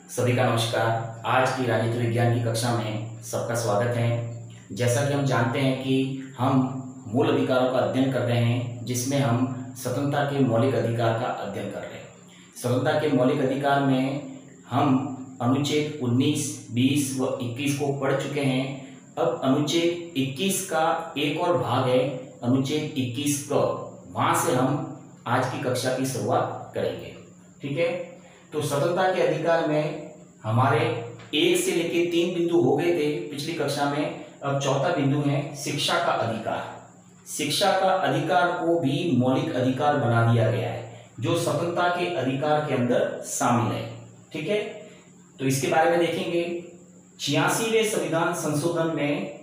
सभी का नमस्कार। आज की राजनीति विज्ञान की कक्षा में सबका स्वागत है। जैसा कि हम जानते हैं कि हम मूल अधिकारों का अध्ययन कर रहे हैं, जिसमें हम स्वतंत्रता के मौलिक अधिकार का अध्ययन कर रहे हैं। स्वतंत्रता के मौलिक अधिकार में हम अनुच्छेद 19, 20 व 21 को पढ़ चुके हैं। अब अनुच्छेद 21 का एक और भाग है, अनुच्छेद 21 का, वहाँ से हम आज की कक्षा की शुरुआत करेंगे। ठीक है, तो स्वतंत्रता के अधिकार में हमारे 1 से लेकर 3 बिंदु हो गए थे पिछली कक्षा में। अब चौथा बिंदु है शिक्षा का अधिकार। शिक्षा का अधिकार को भी मौलिक अधिकार बना दिया गया है, जो स्वतंत्रता के अधिकार के अंदर शामिल है। ठीक है, तो इसके बारे में देखेंगे। 86वें संविधान संशोधन में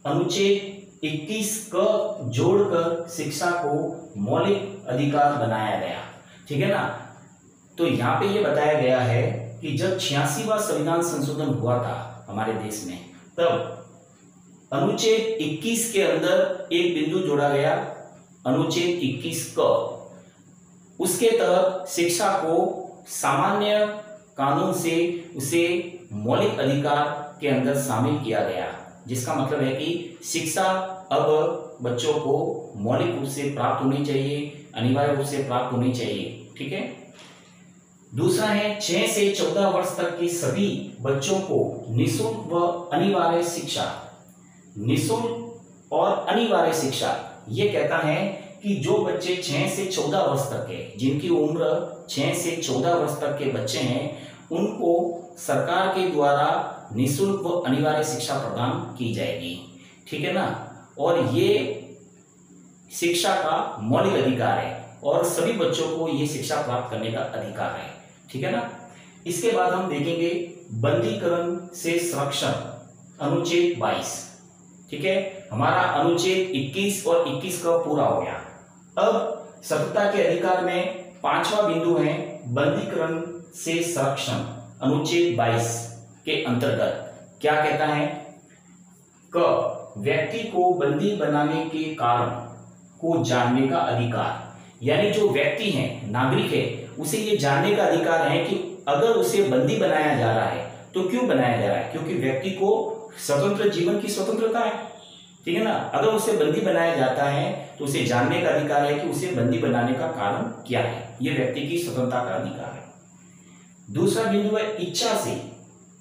अनुच्छेद 21 का जोड़कर शिक्षा को मौलिक अधिकार बनाया गया। ठीक है ना। तो यहाँ पे ये बताया गया है कि जब 86वां संविधान संशोधन हुआ था हमारे देश में, तब अनुच्छेद 21 के अंदर एक बिंदु जोड़ा गया, अनुच्छेद 21 क। उसके तहत शिक्षा को सामान्य कानून से उसे मौलिक अधिकार के अंदर शामिल किया गया, जिसका मतलब है कि शिक्षा अब बच्चों को मौलिक रूप से प्राप्त होनी चाहिए, अनिवार्य रूप से प्राप्त होनी चाहिए। ठीक है। दूसरा है 6 से 14 वर्ष तक के सभी बच्चों को निःशुल्क व अनिवार्य शिक्षा। निःशुल्क और अनिवार्य शिक्षा ये कहता है कि जो बच्चे 6 से 14 वर्ष तक के, जिनकी उम्र 6 से 14 वर्ष तक के बच्चे हैं, उनको सरकार के द्वारा निःशुल्क व अनिवार्य शिक्षा प्रदान की जाएगी। ठीक है ना। और ये शिक्षा का मौलिक अधिकार है और सभी बच्चों को ये शिक्षा प्राप्त करने का अधिकार है। ठीक है ना। इसके बाद हम देखेंगे बंदीकरण से संरक्षण, अनुच्छेद 22। ठीक है, हमारा अनुच्छेद 21 और 21 का पूरा हो गया। अब स्वतंत्रता के अधिकार में 5वां बिंदु है बंदीकरण से संरक्षण, अनुच्छेद 22 के अंतर्गत क्या कहता है? क, व्यक्ति को बंदी बनाने के कारण को जानने का अधिकार। यानी जो व्यक्ति है, नागरिक है, उसे ये जानने का अधिकार है कि अगर उसे बंदी बनाया जा रहा है तो क्यों बनाया जा रहा है, क्योंकि व्यक्ति को स्वतंत्र जीवन की स्वतंत्रता है। ठीक है ना। अगर उसे बंदी बनाया जाता है तो उसे जानने का अधिकार है कि उसे बंदी बनाने का कारण क्या है। यह व्यक्ति की स्वतंत्रता का अधिकार है। दूसरा बिंदु है इच्छा से,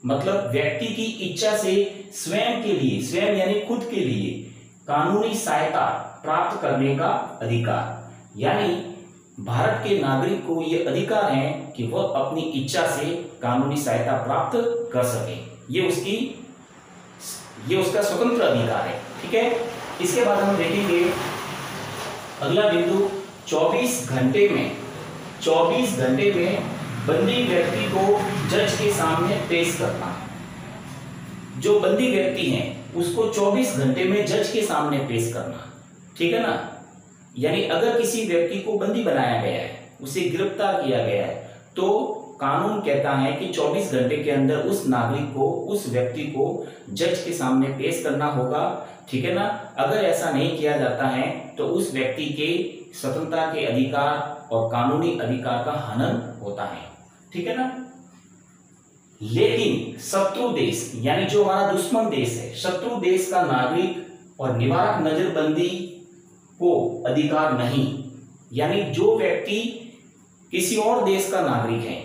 मतलब व्यक्ति की इच्छा से स्वयं के लिए, स्वयं यानी खुद के लिए कानूनी सहायता प्राप्त करने का अधिकार। यानी भारत के नागरिक को यह अधिकार है कि वह अपनी इच्छा से कानूनी सहायता प्राप्त कर सके। ये उसका स्वतंत्र अधिकार है। ठीक है। इसके बाद हम देखेंगे अगला बिंदु 24 घंटे में बंदी व्यक्ति को जज के सामने पेश करना। जो बंदी व्यक्ति है उसको 24 घंटे में जज के सामने पेश करना। ठीक है ना। यानी अगर किसी व्यक्ति को बंदी बनाया गया है, उसे गिरफ्तार किया गया है, तो कानून कहता है कि 24 घंटे के अंदर उस नागरिक को, उस व्यक्ति को जज के सामने पेश करना होगा। ठीक है ना। अगर ऐसा नहीं किया जाता है तो उस व्यक्ति के स्वतंत्रता के अधिकार और कानूनी अधिकार का हनन होता है। ठीक है ना। लेकिन शत्रु देश, यानी जो हमारा दुश्मन देश है, शत्रु देश का नागरिक और निवारक नजरबंदी को अधिकार नहीं। यानी जो व्यक्ति किसी और देश का नागरिक है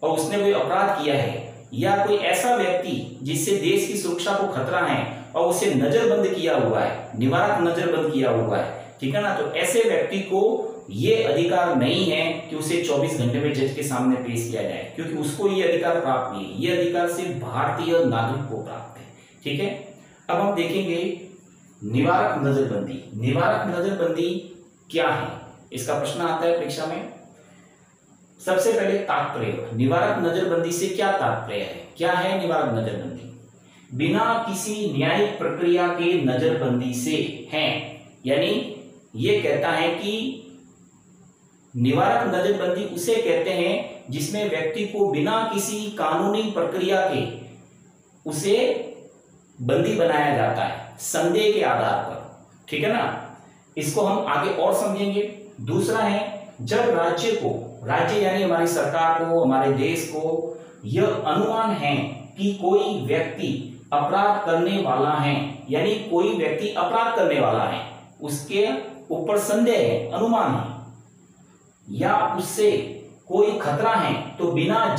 और उसने कोई अपराध किया है, या कोई ऐसा व्यक्ति जिससे देश की सुरक्षा को खतरा है और उसे नजरबंद किया हुआ है, निवारक नजरबंद किया हुआ है, ठीक है ना, तो ऐसे व्यक्ति को यह अधिकार नहीं है कि उसे 24 घंटे में जज के सामने पेश किया जाए, क्योंकि उसको ये अधिकार प्राप्त नहीं है। ये अधिकार सिर्फ भारतीय नागरिक को प्राप्त है। ठीक है। अब हम देखेंगे निवारक नजरबंदी। निवारक नजरबंदी क्या है, इसका प्रश्न आता है परीक्षा में। सबसे पहले तात्पर्य, निवारक नजरबंदी से क्या तात्पर्य है? क्या है निवारक नजरबंदी? बिना किसी न्यायिक प्रक्रिया के नजरबंदी से है। यानी यह कहता है कि निवारक नजरबंदी उसे कहते हैं जिसमें व्यक्ति को बिना किसी कानूनी प्रक्रिया के उसे बंदी बनाया जाता है, संदेह के आधार पर। ठीक है ना। इसको हम आगे और समझेंगे। दूसरा है जब राज्य को राज्य यानी हमारी सरकार को, हमारे देश को यह अनुमान है कि कोई व्यक्ति अपराध करने वाला है, यानी कोई व्यक्ति अपराध करने वाला है, उसके ऊपर संदेह है, अनुमान है, या उससे कोई खतरा है, तो बिना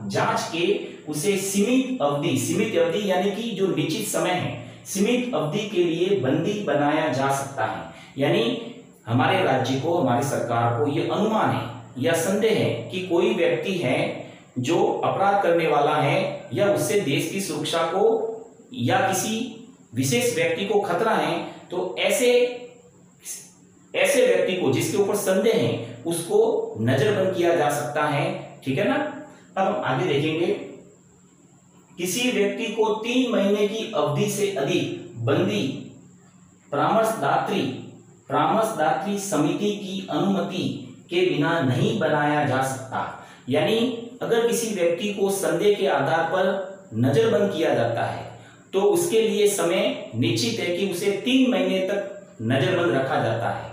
जांच के उसे सीमित अवधि यानी कि जो निश्चित समय है, सीमित अवधि के लिए बंदी बनाया जा सकता है। यानी हमारे राज्य को, हमारी सरकार को यह अनुमान है या संदेह है कि कोई व्यक्ति है जो अपराध करने वाला है, या उससे देश की सुरक्षा को या किसी विशेष व्यक्ति को खतरा है, तो ऐसे व्यक्ति को जिसके ऊपर संदेह है उसको नजरबंद किया जा सकता है। ठीक है ना। अब हम आगे देखेंगे, किसी व्यक्ति को 3 महीने की अवधि से अधिक बंदी परामर्शदात्री समिति की अनुमति के बिना नहीं बनाया जा सकता। यानी अगर किसी व्यक्ति को संदेह के आधार पर नजरबंद किया जाता है तो उसके लिए समय निश्चित है कि उसे 3 महीने तक नजरबंद रखा जाता है।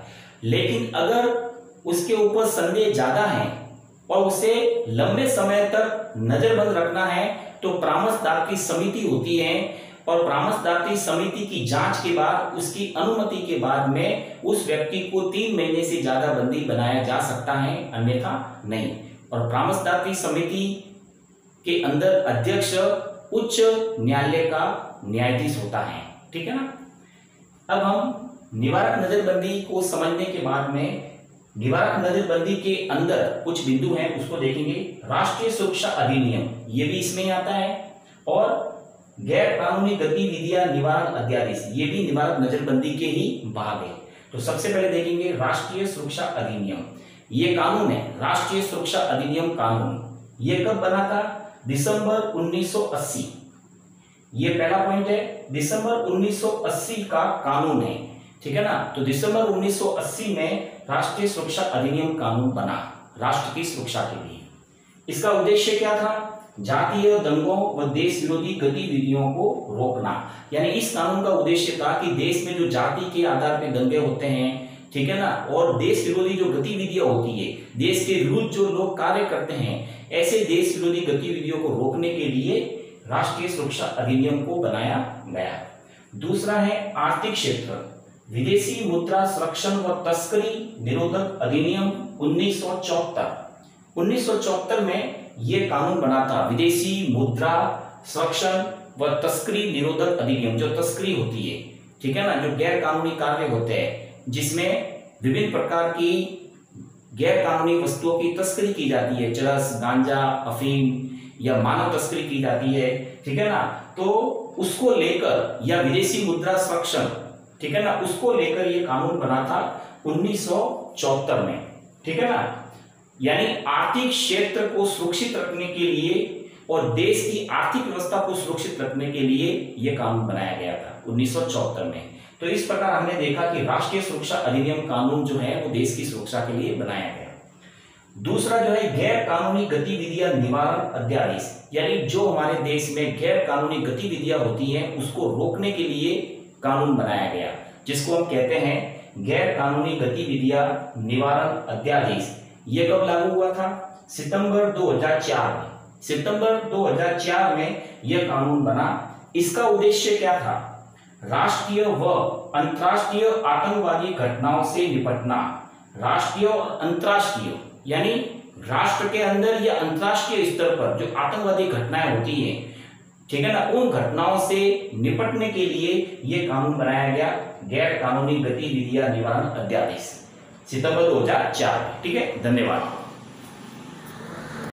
लेकिन अगर उसके ऊपर संदेह ज्यादा है और उसे लंबे समय तक नजरबंद रखना है तो परामर्शदात्री समिति होती है, और परामर्शदात्री समिति की जांच के बाद, उसकी अनुमति के बाद में उस व्यक्ति को 3 महीने से ज्यादा बंदी बनाया जा सकता है, अन्यथा नहीं। और परामर्शदात्री समिति के अंदर अध्यक्ष उच्च न्यायालय का न्यायाधीश होता है। ठीक है ना। अब हम निवारक नजरबंदी को समझने के बाद में निवारक नजरबंदी के अंदर कुछ बिंदु हैं, उसको देखेंगे। राष्ट्रीय सुरक्षा अधिनियम, ये भी इसमें ही आता है, और गैर कानूनी गतिविधियां निवारण अध्यादेश, ये भी निवारक नजरबंदी के ही भाग है। तो सबसे पहले देखेंगे राष्ट्रीय सुरक्षा अधिनियम। ये कानून है, राष्ट्रीय सुरक्षा अधिनियम कानून। ये कब बना था? दिसंबर 1980। ये पहला पॉइंट है, दिसंबर 1980 का कानून है। ठीक है ना। तो दिसंबर 1980 में राष्ट्रीय सुरक्षा अधिनियम कानून बना राष्ट्र की सुरक्षा के लिए। इसका उद्देश्य क्या था? जातीय दंगों व देश विरोधी गतिविधियों को रोकना। यानी इस कानून का उद्देश्य था कि देश में जो जाति के आधार पर दंगे होते हैं, ठीक है ना, और देश विरोधी जो गतिविधियां होती है, देश के विरुद्ध जो लोग कार्य करते हैं, ऐसे देश विरोधी गतिविधियों को रोकने के लिए राष्ट्रीय सुरक्षा अधिनियम को बनाया गया। दूसरा है आर्थिक क्षेत्र, विदेशी मुद्रा संरक्षण व तस्करी निरोधक अधिनियम 1974। 1974 में यह कानून बना था, विदेशी मुद्रा संरक्षण व तस्करी निरोधक अधिनियम। जो तस्करी होती है, ठीक है ना, जो गैर कानूनी कार्य होते हैं, जिसमें विभिन्न प्रकार की गैर कानूनी वस्तुओं की तस्करी की जाती है, चरस, गांजा, अफीम या मानव तस्करी की जाती है, ठीक है ना, तो उसको लेकर, या विदेशी मुद्रा संरक्षण, ठीक है ना, उसको लेकर ये कानून बना था 1974 में। ठीक है ना। यानी आर्थिक क्षेत्र को सुरक्षित रखने के लिए और देश की आर्थिक व्यवस्था को सुरक्षित रखने के लिए यह कानून बनाया गया था 1974 में। तो इस प्रकार हमने देखा कि राष्ट्रीय सुरक्षा अधिनियम कानून जो है वो देश की सुरक्षा के लिए बनाया गया। दूसरा जो है गैर कानूनी गतिविधियां निवारण अध्यादेश, यानी जो हमारे देश में गैर कानूनी गतिविधियां होती हैं उसको रोकने के लिए कानून बनाया गया, जिसको हम कहते हैं गैर कानूनी गतिविधियां निवारण अध्यादेश। ये कब लागू हुआ था? सितंबर 2004 में। सितंबर 2004 में यह कानून बना। इसका उद्देश्य क्या था? राष्ट्रीय व अंतर्राष्ट्रीय आतंकवादी घटनाओं से निपटना। राष्ट्रीय और अंतर्राष्ट्रीय, यानी राष्ट्र के अंदर या अंतर्राष्ट्रीय स्तर पर जो आतंकवादी घटनाएं होती है, ठीक है ना, उन घटनाओं से निपटने के लिए यह कानून बनाया गया, गैर कानूनी गतिविधियां निवारण अध्यादेश, सितंबर 2004। ठीक है, धन्यवाद।